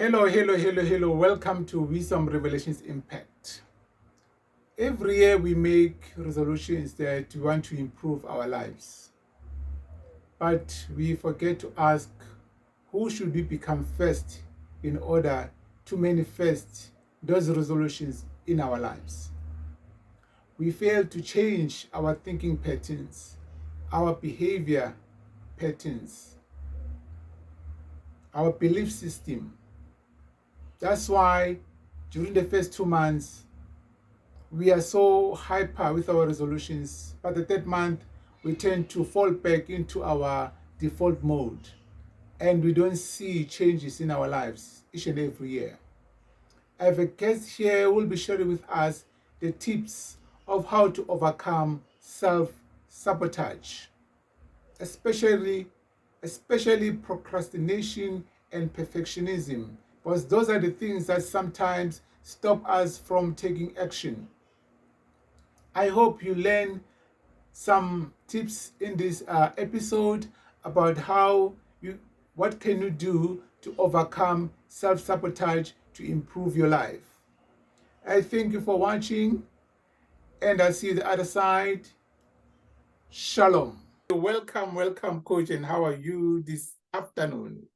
Hello. Welcome to Wisdom Revelations Impact. Every year we make resolutions that we want to improve our lives. But we forget to ask, who should we become first in order to manifest those resolutions in our lives? We fail to change our thinking patterns, our behavior patterns, our belief system. That's why during the first 2 months, we are so hyper with our resolutions, but the third month, we tend to fall back into our default mode and we don't see changes in our lives each and every year. I have a guest here who will be sharing with us the tips of how to overcome self-sabotage, especially procrastination and perfectionism, because those are the things that sometimes stop us from taking action. I hope you learn some tips in this episode about what can you do to overcome self-sabotage to improve your life. I thank you for watching, and I'll see you the other side. Shalom. Welcome, Coach, and how are you this afternoon?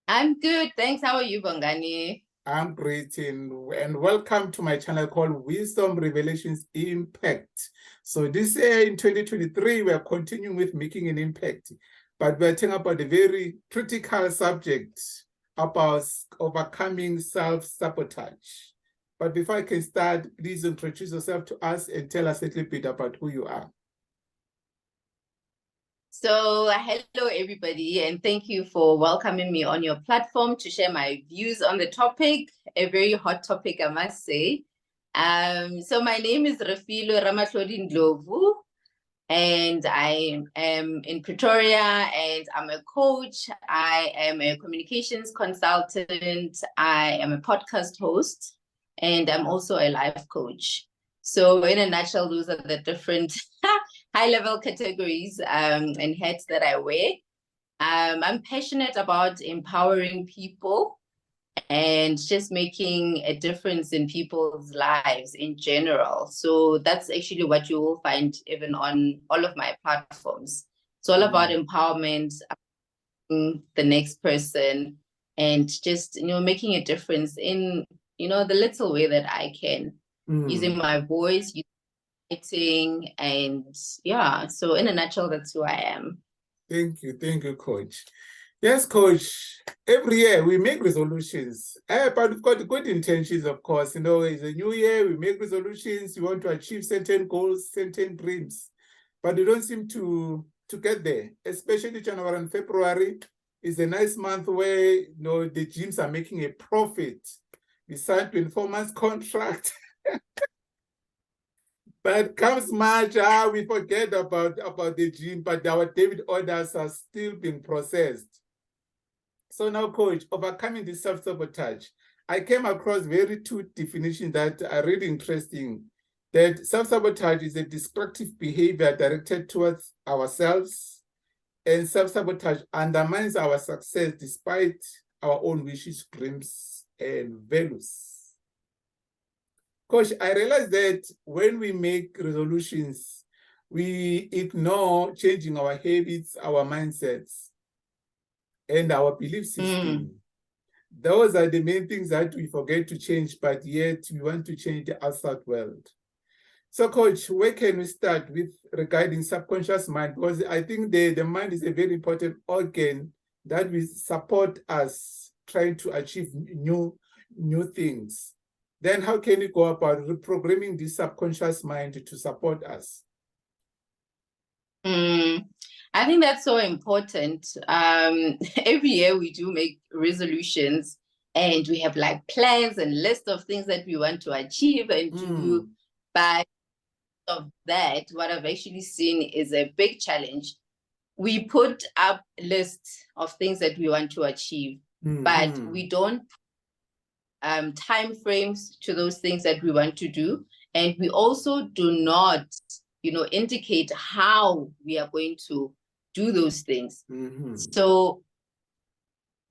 I'm good, thanks. How are you, Bongani? I'm great, and welcome to my channel called Wisdom Revelations Impact. So this year in 2023, we are continuing with making an impact, but we're talking about a very critical subject about overcoming self-sabotage. But before I can start, please introduce yourself to us and tell us a little bit about who you are. So hello, everybody, and thank you for welcoming me on your platform to share my views on the topic, a very hot topic, I must say. So my name is Refilo Ramatlodi Ndlovu, and I am in Pretoria, and I'm a coach. I am a communications consultant. I am a podcast host, and I'm also a life coach. So in a nutshell, those are the different high-level categories and hats that I wear. I'm passionate about empowering people and just making a difference in people's lives in general. So that's actually what you will find even on all of my platforms. It's all about empowerment, the next person, and just, making a difference in, the little way that I can, using my voice, writing, and yeah. So in a nutshell, that's who I am. Thank you, Coach. Yes, Coach, every year we make resolutions, but we've got good intentions, of course. It's a new year, we make resolutions, we want to achieve certain goals, certain dreams, but we don't seem to get there, especially January and February is a nice month where, the gyms are making a profit. We signed 24 months contract. But comes March, we forget about the gym, but our debit orders are still being processed. So now, Coach, overcoming this self-sabotage, I came across two definitions that are really interesting. That self-sabotage is a destructive behavior directed towards ourselves, and self-sabotage undermines our success despite our own wishes, dreams, and values. Coach, I realized that when we make resolutions, we ignore changing our habits, our mindsets, and our belief system. Those are the main things that we forget to change, but yet we want to change the outside world. So, Coach, where can we start with regarding subconscious mind? Because I think the mind is a very important organ that will support us trying to achieve new things. Then how can we go about reprogramming the subconscious mind to support us? I think that's so important. Every year we do make resolutions and we have like plans and lists of things that we want to achieve and do. But of that, what I've actually seen is a big challenge. We put up lists of things that we want to achieve, but we don't time frames to those things that we want to do. And we also do not, indicate how we are going to do those things. So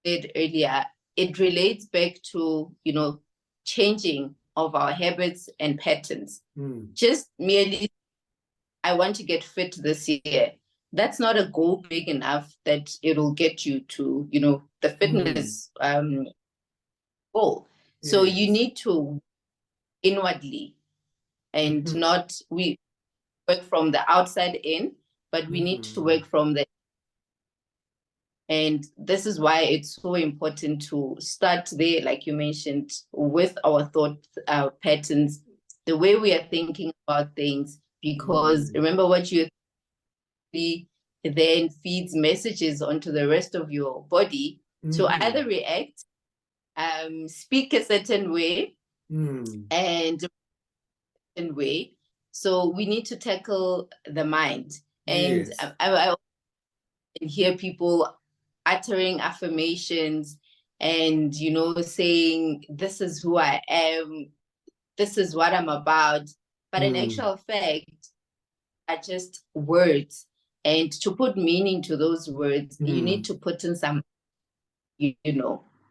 earlier, it relates back to, changing of our habits and patterns. Just merely, I want to get fit this year. That's not a goal big enough that it'll get you to, the fitness goal. So you need to inwardly and not, we work from the outside in, but we need to work from the. And this is why it's so important to start there, like you mentioned, with our thought patterns, the way we are thinking about things, because remember what you then feeds messages onto the rest of your body to either react, speak a certain way, and way. So we need to tackle the mind. And I hear people uttering affirmations and, saying, this is who I am, this is what I'm about. But in actual fact, are just words. And to put meaning to those words, you need to put in some, you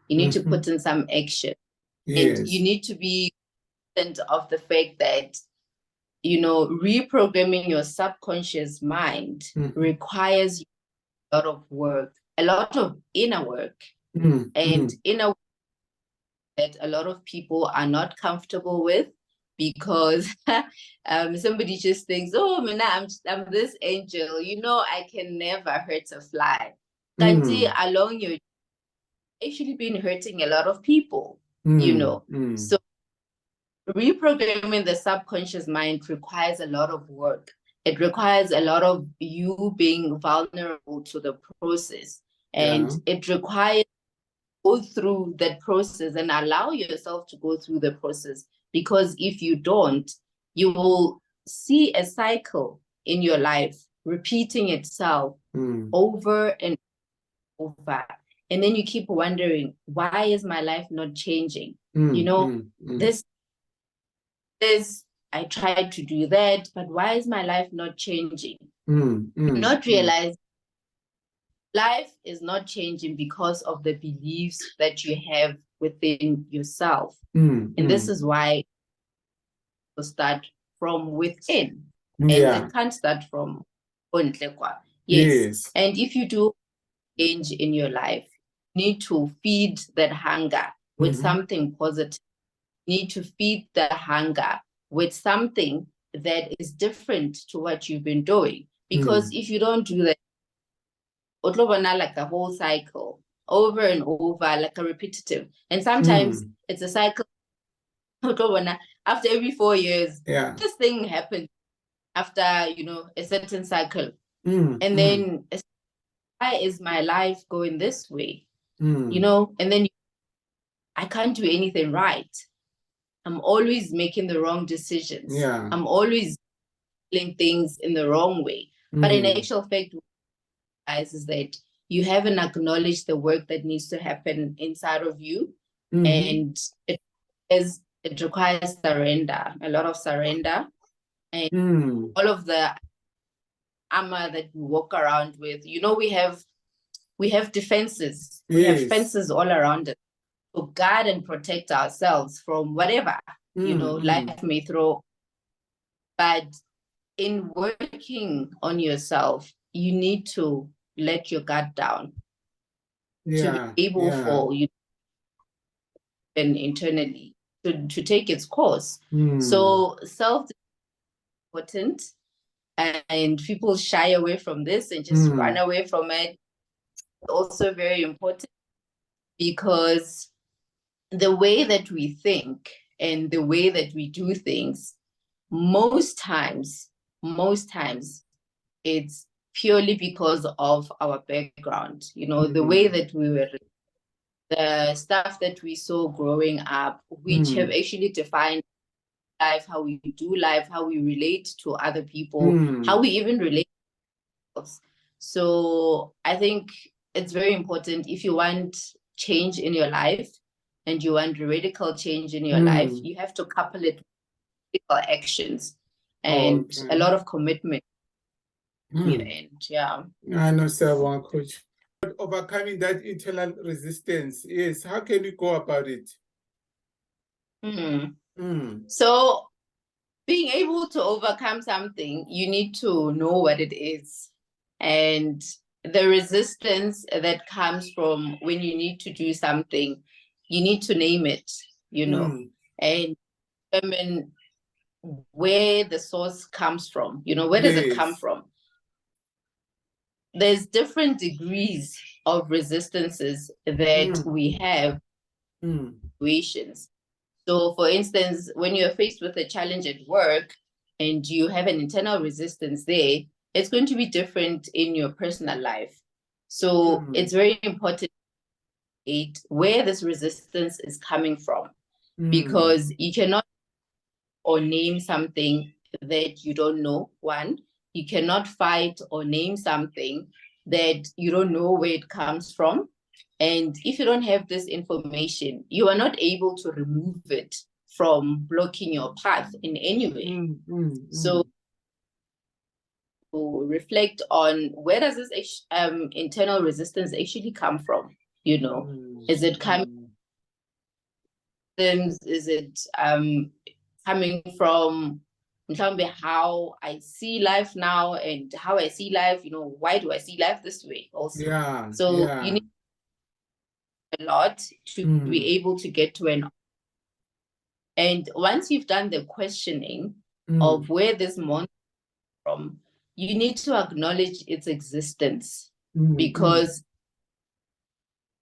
need to put in some action. And you need to be conscious of the fact that, reprogramming your subconscious mind requires a lot of work, a lot of inner work, and inner work that a lot of people are not comfortable with, because somebody just thinks, oh, Mina, I'm this angel, I can never hurt a fly. Kanti along your actually been hurting a lot of people, So reprogramming the subconscious mind requires a lot of work. It requires a lot of you being vulnerable to the process. And it requires go through that process and allow yourself to go through the process. Because if you don't, you will see a cycle in your life repeating itself over and over. And then you keep wondering, why is my life not changing? This, I tried to do that, but why is my life not changing? Not realize life is not changing because of the beliefs that you have within yourself. And this is why you start from within. And it can't start from ontlekwa. Yes. And if you do change in your life, you need to feed that hunger with something positive. You need to feed the hunger with something that is different to what you've been doing. Because if you don't do that, like a whole cycle over and over, like a repetitive. And sometimes it's a cycle. After every 4 years, this thing happens after, a certain cycle. And then, why is my life going this way? And then I can't do anything right. I'm always making the wrong decisions. I'm always doing things in the wrong way. But in actual fact, is that you haven't acknowledged the work that needs to happen inside of you. And it requires surrender, a lot of surrender, and all of the armor that we walk around with. We have defenses. We have fences all around us to guard and protect ourselves from whatever life may throw. But in working on yourself, you need to let your guard down to be able for you and internally to take its course. So self is important, and people shy away from this and just run away from it. Also very important, because the way that we think and the way that we do things, most times, it's purely because of our background, the way that we were, the stuff that we saw growing up, which have actually defined life, how we do life, how we relate to other people, how we even relate to ourselves. So I think it's very important, if you want change in your life and you want radical change in your life, you have to couple it with practical actions and a lot of commitment. I know, Coach. overcoming that internal resistance. Yes, how can we go about it? So being able to overcome something, you need to know what it is. And the resistance that comes from when you need to do something, you need to name it, and determine where the source comes from. Where does it come from? There's different degrees of resistances that we have situations. So for instance, when you're faced with a challenge at work and you have an internal resistance there, it's going to be different in your personal life. So it's very important where this resistance is coming from, because you cannot or name something that you don't know. One, you cannot fight or name something that you don't know where it comes from. And if you don't have this information, you are not able to remove it from blocking your path in any way. So reflect on, where does this internal resistance actually come from? Is it coming? Is it coming from how I see life now, and how I see life? Why do I see life this way? Also, you need a lot to be able to get to an. And once you've done the questioning of where this monster is from, you need to acknowledge its existence, because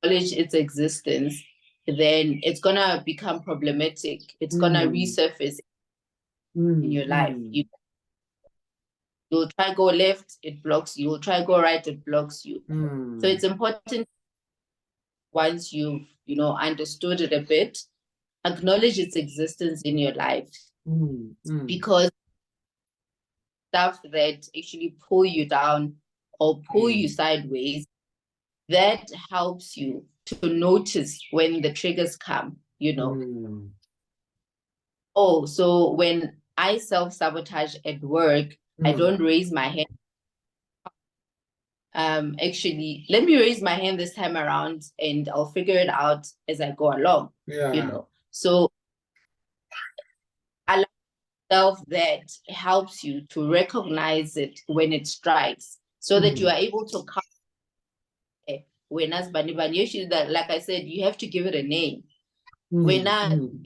acknowledge its existence, then it's gonna become problematic. It's gonna resurface in your life. You'll try go left, it blocks you. You'll try go right, it blocks you. So it's important, once you've understood it a bit, acknowledge its existence in your life, because stuff that actually pull you down or pull you sideways, that helps you to notice when the triggers come. Oh, so when I self-sabotage at work, I don't raise my hand. Actually, let me raise my hand this time around, and I'll figure it out as I go along. So allow yourself, that helps you to recognize it when it strikes, so that you are able to come. When as Bani, that, like I said, you have to give it a name. When I'm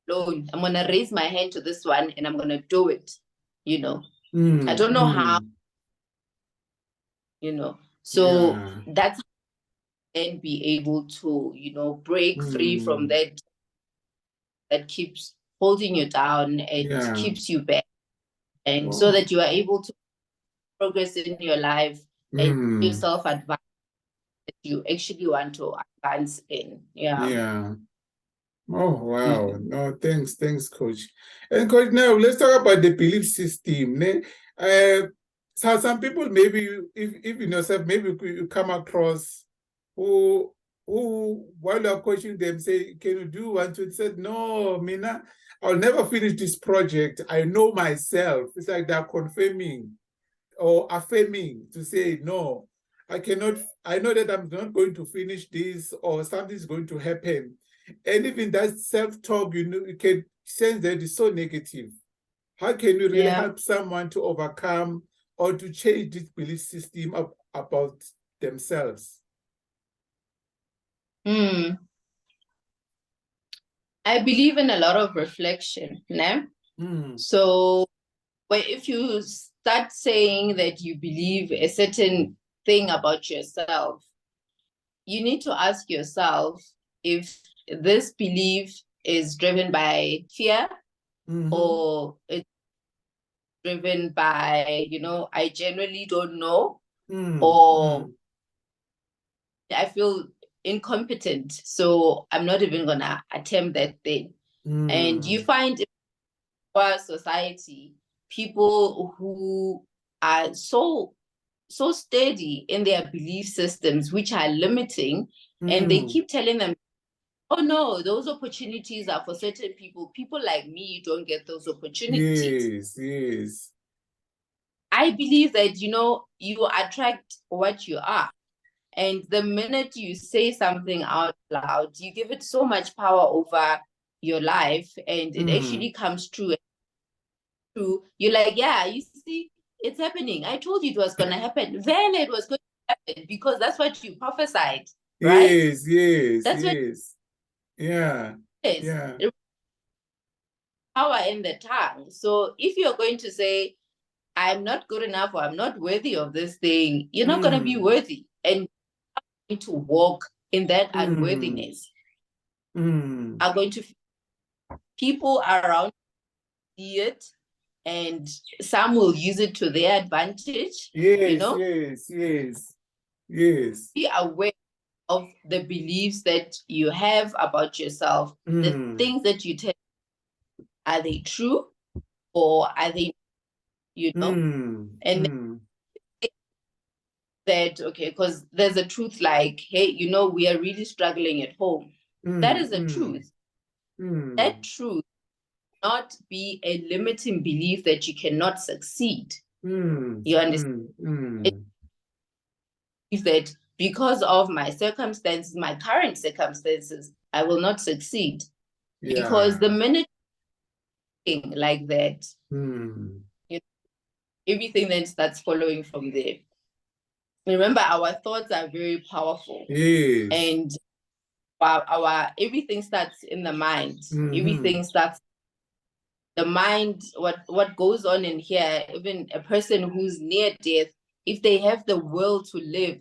alone, I'm gonna raise my hand to this one and I'm gonna do it. I don't know how. So that's how, and be able to break free from that keeps holding you down and keeps you back, and so that you are able to progress in your life and yourself advance that you actually want to advance in. Oh, wow. No, thanks, Coach. And Coach, now let's talk about the belief system. So some people, maybe if yourself, maybe you come across who while you're coaching them, say, can you do one, two? Said, no, Mina, I'll never finish this project. I know myself. It's like they're confirming or affirming to say, no, I cannot, I know that I'm not going to finish this, or something's going to happen. And even that self-talk, you can sense that it's so negative. How can you really help someone to overcome or to change this belief system about themselves? I believe in a lot of reflection. So if you start saying that you believe a certain thing about yourself, you need to ask yourself if this belief is driven by fear, or it's driven by, I generally don't know, or I feel incompetent, so I'm not even gonna attempt that thing. And you find in our society, people who are so steady in their belief systems, which are limiting, and they keep telling them, oh no, those opportunities are for certain people. People like me don't get those opportunities. Yes. I believe that, you attract what you are. And the minute you say something out loud, you give it so much power over your life, and it actually comes true. You're like, yeah, you see, it's happening. I told you it was going to happen. Then it was going to happen because that's what you prophesied, right? Yes, yes, That's what yes. Yeah, it is. yeah. Power in the tongue. So if you're going to say, I'm not good enough or I'm not worthy of this thing, you're not going to be worthy. And you're going to walk in that unworthiness. Are going to people around see it, and some will use it to their advantage. Yes, yes, yes, yes. Be aware of the beliefs that you have about yourself, the things that you tell. Are they true or are they, and that, okay, because there's a truth like, hey, we are really struggling at home. That is a truth. That truth not be a limiting belief that you cannot succeed. You understand? If that because of my circumstances, my current circumstances, I will not succeed. Yeah. Because the minute like that, everything then starts following from there. Remember, our thoughts are very powerful. Yes. And our everything starts in the mind. Everything starts the mind. What goes on in here, even a person who's near death, if they have the will to live,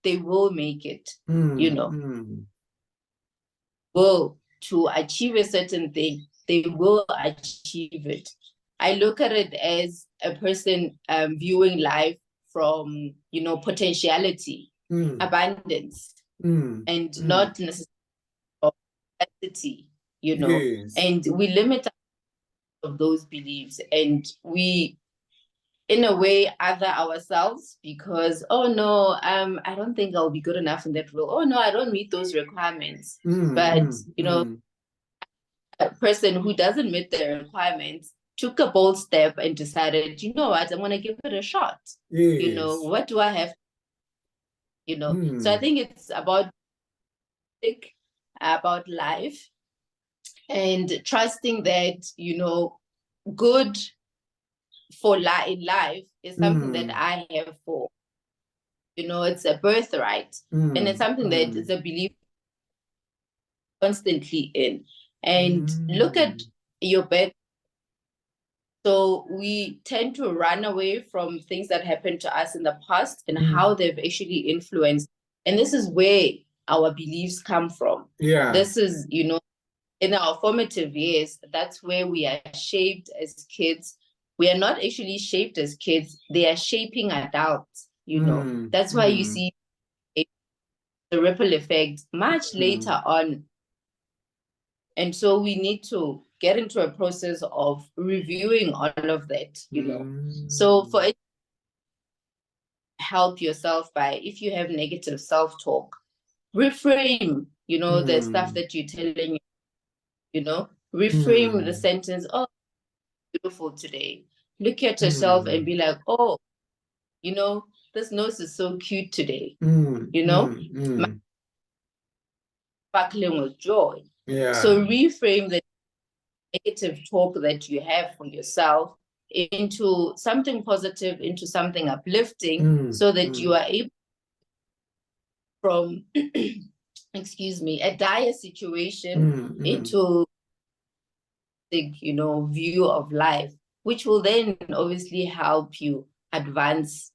they will make it. Will to achieve a certain thing, they will achieve it. I look at it as a person viewing life from, potentiality, abundance, and not necessarily capacity, Yes. and we limit of those beliefs, and we, in a way, other ourselves because, oh no, I don't think I'll be good enough in that role. Oh no, I don't meet those requirements. But a person who doesn't meet the requirements took a bold step and decided, you know what, I'm going to give it a shot. Yes. What do I have? So I think it's about life and trusting that, good for in life is something that I have for, it's a birthright, and it's something that is a belief constantly in. And look at your back. So we tend to run away from things that happened to us in the past and how they've actually influenced. And this is where our beliefs come from. Yeah. This is, in our formative years, that's where we are shaped as kids. We are not actually shaped as kids. They are shaping adults, That's why you see the ripple effect much later on. And so we need to get into a process of reviewing all of that, So for it, help yourself by, if you have negative self-talk, reframe, the stuff that you're telling, reframe the sentence, oh, beautiful today. Look at yourself and be like, oh, this nose is so cute today, sparkling with joy. Yeah. So reframe the negative talk that you have for yourself into something positive, into something uplifting, so that you are able from, excuse me, a dire situation into the, view of life, which will then obviously help you advance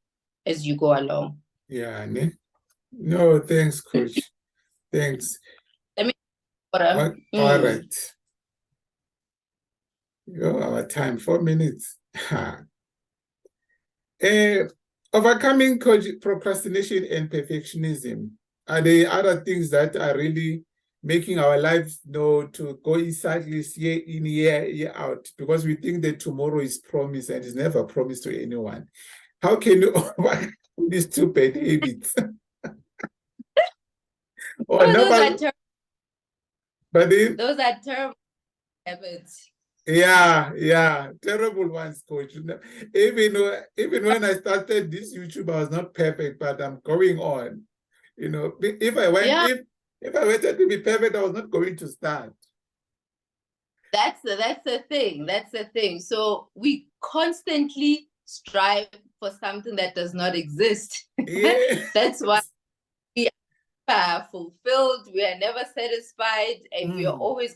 as you go along. Yeah. No, thanks, Coach. Thanks. Let me. All right. Our time, 4 minutes. Overcoming procrastination and perfectionism. Are there other things that are really making our lives to go in cycles year in, year out? Because we think that tomorrow is promised and is never promised to anyone. How can you overcome these two bad habits? Those are terrible habits. Yeah, terrible ones, coach. Even when I started this YouTube, I was not perfect, but I'm going on. If I went, Yeah, if I wanted to be perfect, I was not going to start. that's the thing. That's the thing. So we constantly strive for something that does not exist. Yes. That's why we are fulfilled. We are never satisfied, and we are Mm. always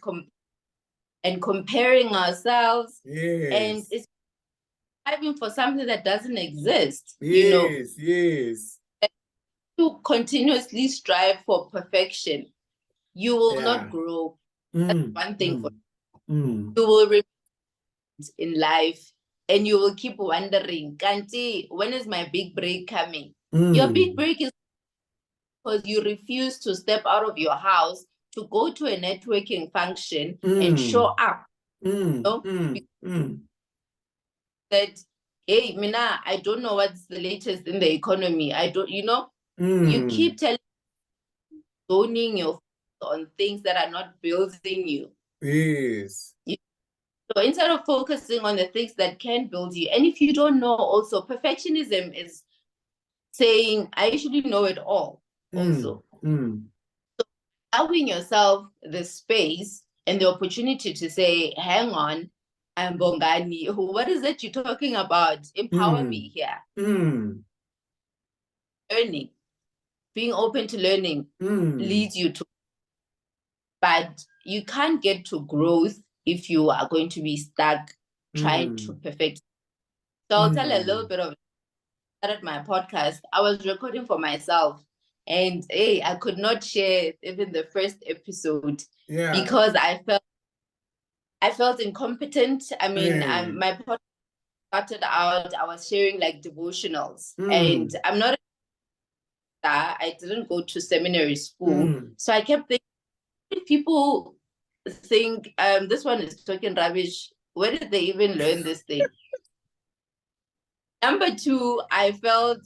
comparing ourselves. And Yes. it's striving for something that doesn't exist. Yes. To continuously strive for perfection, you will not Yeah. grow. That's Mm. one thing for Mm. you. Will remain in life, and you will keep wondering, Kanti, when is my big break coming? Your big Mm. break is because you refuse to step out of your house to go to a networking function and show Mm. up. Mm. You know? Mm. Mm. That, hey, Mina, I don't know what's the latest in the economy. I don't, you keep zoning your on things that are not building you. Yes. So instead of focusing on the things that can build you, and if you don't know, also perfectionism is saying I usually know it all. Also, allowing yourself the space and the opportunity to say, "Hang on, I'm Bongani. What is it you're talking about? Empower me here." Learning, being open to learning, leads you to. But you can't get to growth if you are going to be stuck trying to perfect. So I'll tell a little bit of started my podcast. I was recording for myself, and hey, I could not share even the first episode because I felt incompetent. I mean, my podcast started out, I was sharing like devotionals, and I'm not I didn't go to seminary school, so I kept thinking people think this one is talking rubbish. Where did they even learn this thing? Number two, I felt,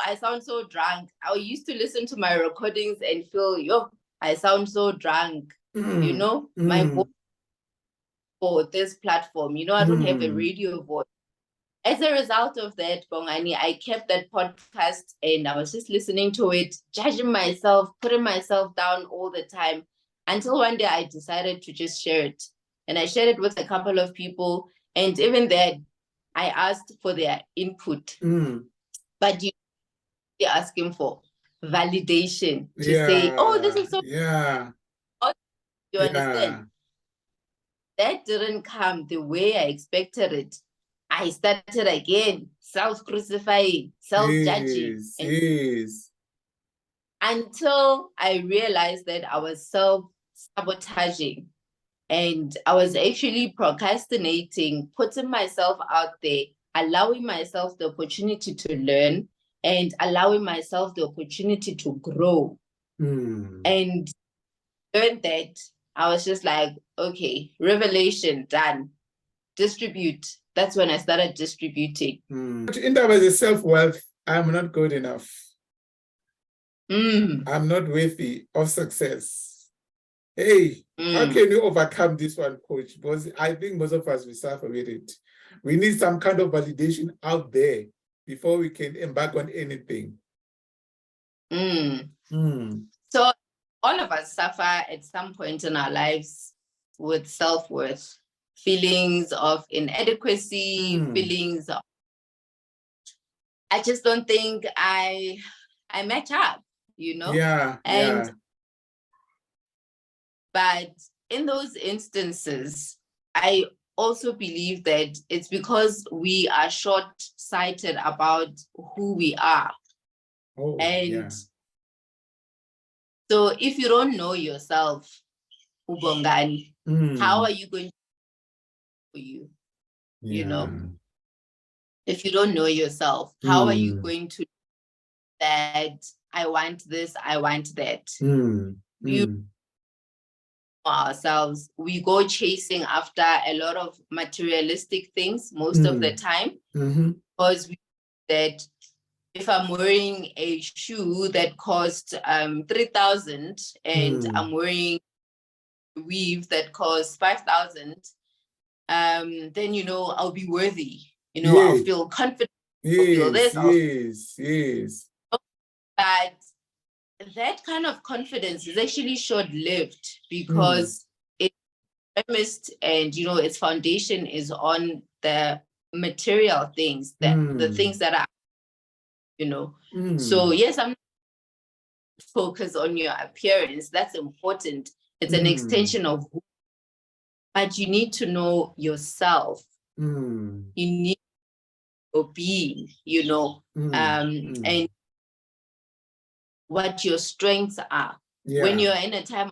I sound so drunk. I used to listen to my recordings and feel, I sound so drunk. My voice for this platform, I don't have a radio voice. As a result of that, Bongani, I kept that podcast and I was just listening to it, judging myself, putting myself down all the time, until one day I decided to just share it. And I shared it with a couple of people. And even then, I asked for their input. But you're asking for validation to say, oh, this is so. You understand? That didn't come the way I expected it. I started again, self-crucifying, self-judging, until I realized that I was self-sabotaging and I was actually procrastinating, putting myself out there, allowing myself the opportunity to learn and allowing myself the opportunity to grow. And learned that, I was just like, okay, revelation done. Distribute. That's when I started distributing. In that was a self-worth, I'm not good enough. I'm not worthy of success. Hey, how can you overcome this one, coach? Because I think most of us will suffer with it. We need some kind of validation out there before we can embark on anything. So all of us suffer at some point in our lives with self-worth, feelings of inadequacy, feelings of, I just don't think I match up, But in those instances, I also believe that it's because we are short-sighted about who we are. So if you don't know yourself, Ubongani, how are you going to know you? If you don't know yourself, how are you going to know that I want this, I want that? You know ourselves, we go chasing after a lot of materialistic things most of the time, because we that if I'm wearing a shoe that costs 3,000 and I'm wearing a weave that costs 5,000, then, you know, I'll be worthy. You know, I'll Yes. feel confident. I'll feel Yes, this. I'll yes. But that kind of confidence is actually short-lived because it's premised and, you know, its foundation is on the material things, that the things that are, you know. So yes, I'm focused on your appearance. That's important. It's an extension of who, but you need to know yourself. You need your being, you know, and what your strengths are. Yeah. When you're in a time,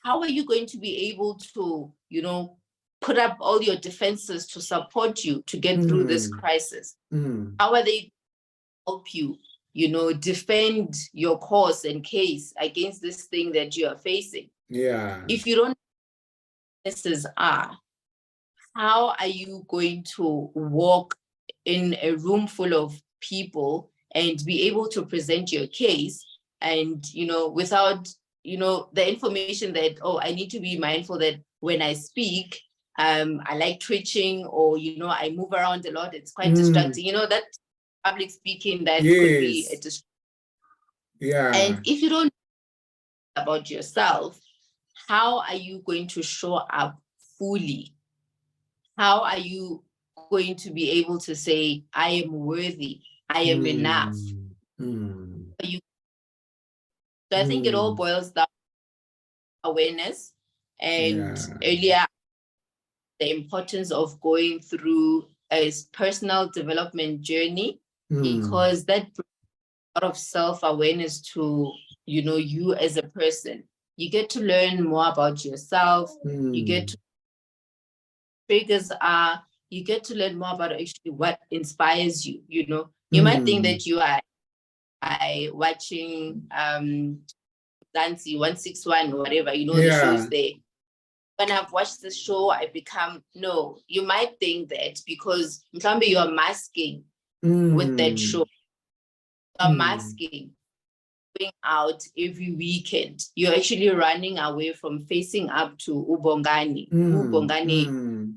how are you going to be able to, you know, put up all your defenses to support you to get through this crisis? How are they help you, you know, defend your cause and case against this thing that you are facing? Yeah. If you don't know what this are, how are you going to walk in a room full of people and be able to present your case and, you know, without, you know, the information that, oh, I need to be mindful that when I speak, I like twitching, or, you know, I move around a lot, it's quite distracting, you know, that public speaking that could be a distraction. Yeah. And if you don't know about yourself, how are you going to show up fully? How are you going to be able to say, I am worthy, I am enough? So I think it all boils down to awareness, and earlier, the importance of going through a personal development journey, because that brings a lot of self-awareness to, you know, you as a person. You get to learn more about yourself. You get to triggers are, you get to learn more about actually what inspires you. You know, you might think that you are watching Dancy 161 or whatever, you know, the shows there. When I've watched the show, I become, no, you might think that because maybe you're masking with that show. You're masking, going out every weekend. You're actually running away from facing up to Ubongani. Ubongani.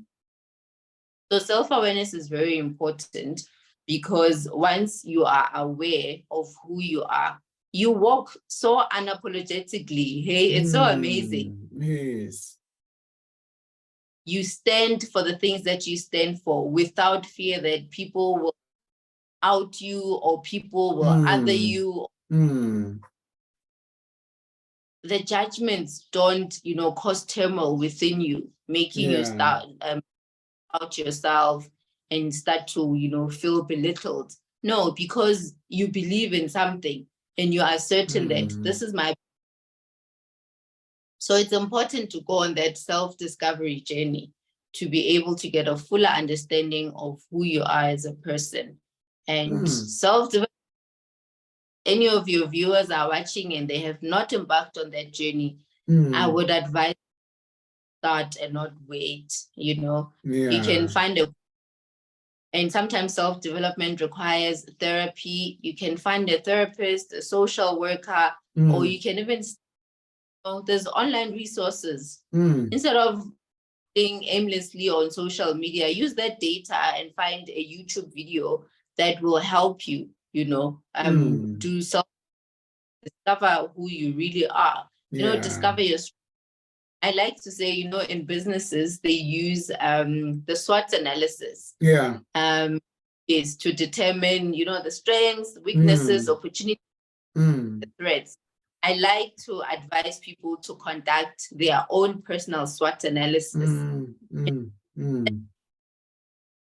So self-awareness is very important, because once you are aware of who you are, you walk so unapologetically. Hey, it's so amazing. Yes. You stand for the things that you stand for without fear that people will out you or people will other you. The judgments don't, you know, cause turmoil within you, making you start out yourself and start to, you know, feel belittled. No, because you believe in something and you are certain that this is my. So it's important to go on that self-discovery journey to be able to get a fuller understanding of who you are as a person. And self-development, any of your viewers are watching and they have not embarked on that journey, I would advise start and not wait. You know, you can find and sometimes self-development requires therapy. You can find a therapist, a social worker, or you can even, there's online resources. Instead of being aimlessly on social media, use that data and find a YouTube video that will help you, you know, do discover who you really are, you know, discover your. I like to say, you know, in businesses, they use the SWOT analysis. Is to determine, you know, the strengths, weaknesses, opportunities, the threats. I like to advise people to conduct their own personal SWOT analysis.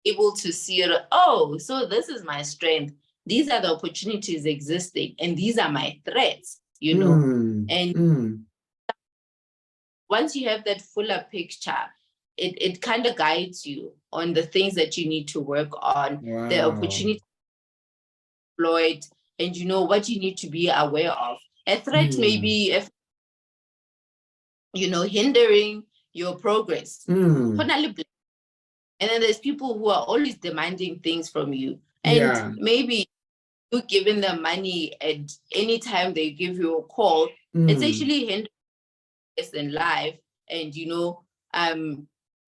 Able to see, oh, so this is my strength. These are the opportunities existing, and these are my threats, you know. And once you have that fuller picture, it kind of guides you on the things that you need to work on, the opportunity exploit, and you know what you need to be aware of. A threat may be, if, you know, hindering your progress. And then there's people who are always demanding things from you. And maybe you giving them money at any time they give you a call, it's actually hindering in life. And, you know,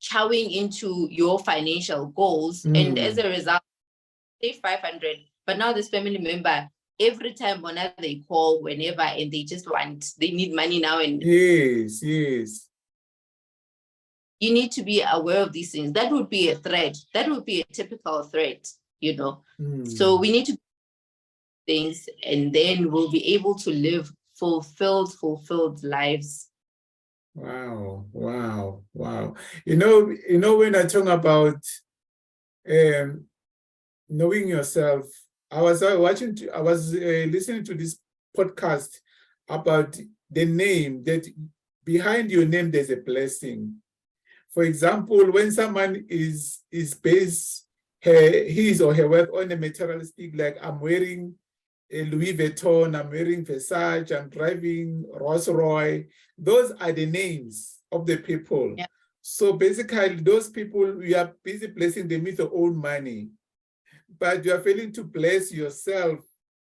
chowing into your financial goals. And as a result, say 500, but now this family member, every time whenever they call, whenever, and they need money now. And yes. You need to be aware of these things. That would be a threat. That would be a typical threat, So we need to do things, and then we'll be able to live fulfilled lives. Wow. When I talk about knowing yourself, I was listening to this podcast about the name, that behind your name there's a blessing. For example, when someone is based his or her worth on a materialistic, like I'm wearing a Louis Vuitton, I'm wearing Versace, I'm driving Rolls-Royce, those are the names of the people. Yeah. So basically, those people, we are busy blessing them with their own money, but you are failing to bless yourself,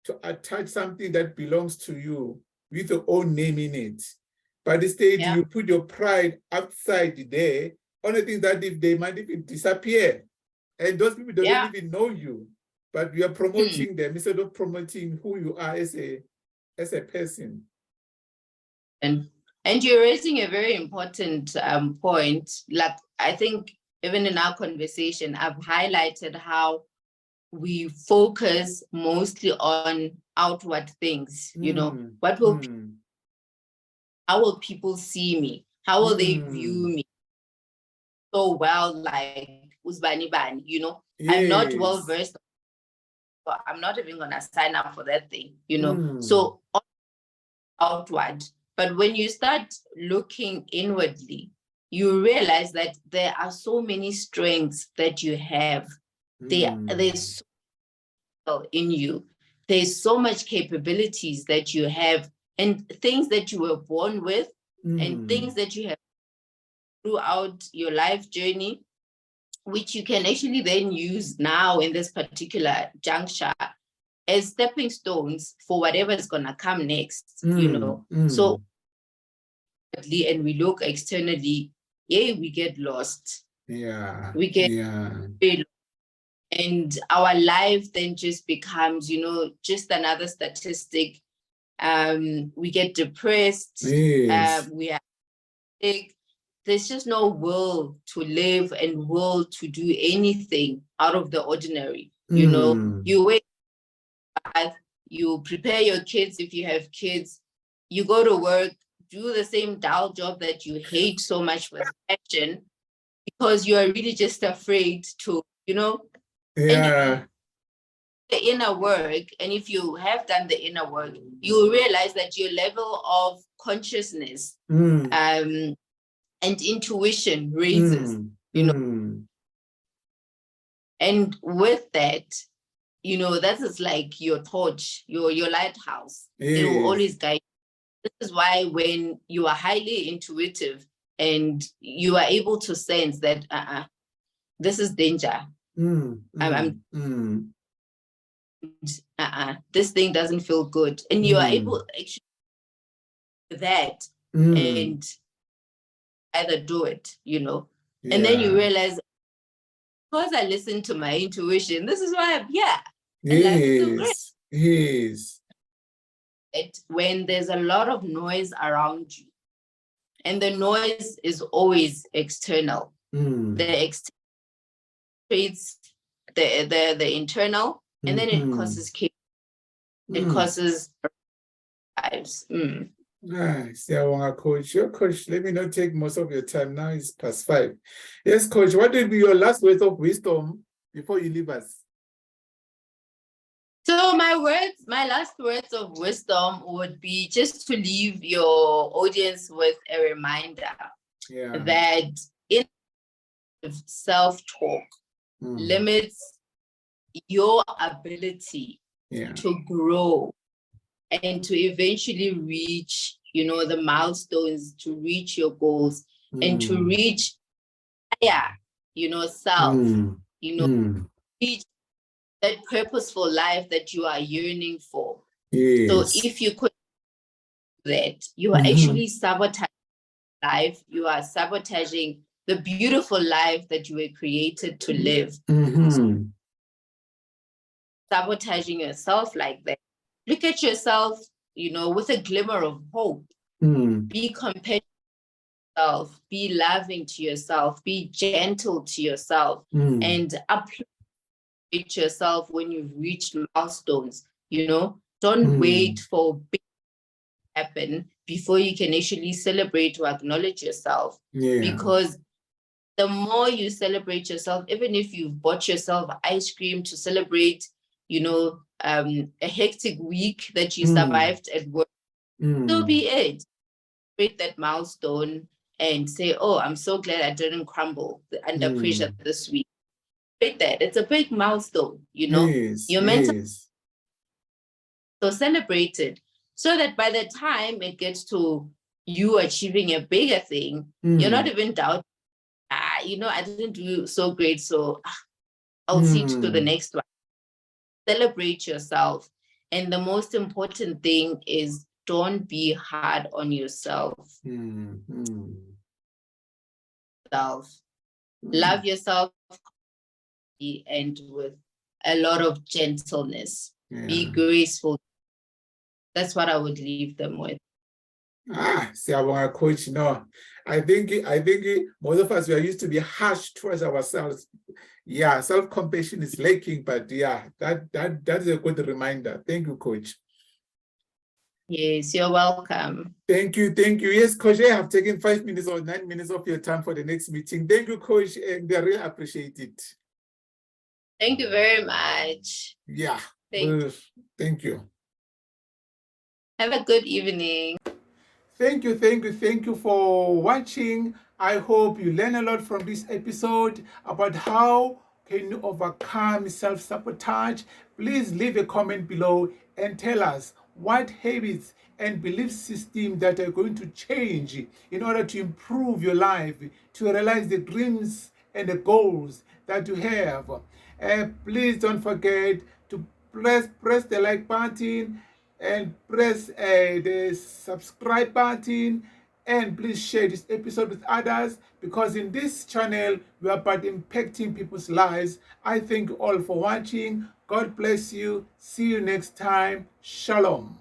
to attach something that belongs to you with your own name in it. But instead, you put your pride outside there, only thing that if they might even disappear, and those people don't even know you, but you are promoting them instead of promoting who you are as a person. And you're raising a very important point. Like, I think even in our conversation, I've highlighted how we focus mostly on outward things. What will how will people see me? How will they view me? So well, like Usbani Bani, Yes. I'm not well versed, so I'm not even gonna sign up for that thing, So outward. But when you start looking inwardly, you realize that there are so many strengths that you have. There's so much in you. There's so much capabilities that you have, and things that you were born with, and things that you have throughout your life journey, which you can actually then use now in this particular juncture as stepping stones for whatever is going to come next, So, and we look externally, we get lost. We get very lost. And our life then just becomes, just another statistic. We get depressed. We are sick. There's just no will to live and will to do anything out of the ordinary. You wake up, you prepare your kids if you have kids, you go to work, do the same dull job that you hate so much with passion, because you are really just afraid to, and the inner work. And if you have done the inner work, you realize that your level of consciousness and intuition raises, and with that, that is like your torch, your lighthouse. It will always guide you. This is why when you are highly intuitive and you are able to sense that this is danger, this thing doesn't feel good, and you are able actually that and either do it, and then you realize, because I listen to my intuition, this is why I'm here. And life is so great. Yes. When there's a lot of noise around you, and the noise is always external, the external creates the internal, and then it causes chaos. It causes lives. Nice. Yeah, Coach. Coach, let me not take most of your time. Now it's past 5. Yes, Coach, what will be your last words of wisdom before you leave us? So my last words of wisdom would be just to leave your audience with a reminder that in self-talk limits your ability to grow and to eventually reach, the milestones, to reach your goals and to reach higher, self, reach that purposeful life that you are yearning for. So if you could do that, you are actually sabotaging life, you are sabotaging the beautiful life that you were created to live. Mm-hmm. Sabotaging yourself like that. Look at yourself, with a glimmer of hope. Be compassionate to yourself, be loving to yourself, be gentle to yourself, and appreciate yourself when you've reached milestones. Don't wait for big to happen before you can actually celebrate or acknowledge yourself. Yeah. Because the more you celebrate yourself, even if you've bought yourself ice cream to celebrate, a hectic week that you survived at work, so be it. Celebrate that milestone and say, oh, I'm so glad I didn't crumble under pressure this week. Celebrate that. It's a big milestone, Yes, Your mental, yes. so celebrate it so that by the time it gets to you achieving a bigger thing, you're not even doubting, I didn't do so great, so I'll see to the next one. Celebrate yourself. And the most important thing is don't be hard on yourself. Love yourself and with a lot of gentleness. Be graceful. That's what I would leave them with. Siyabonga, Coach. No, I think most of us, we are used to be harsh towards ourselves. Yeah, self-compassion is lacking, but yeah, that is a good reminder. Thank you, Coach. Yes, you're welcome. Thank you. Yes, Coach, I have taken 5 minutes or 9 minutes of your time for the next meeting. Thank you, Coach, and I really appreciate it. Thank you very much. Yeah, thank you. Have a good evening. Thank you for watching. I hope you learn a lot from this episode about how can you overcome self-sabotage. Please leave a comment below and tell us what habits and belief system that are going to change in order to improve your life, to realize the dreams and the goals that you have. Please don't forget to press the like button and press the subscribe button, and please share this episode with others, because in this channel we are about impacting people's lives. I thank you all for watching. God bless you. See you next time. Shalom.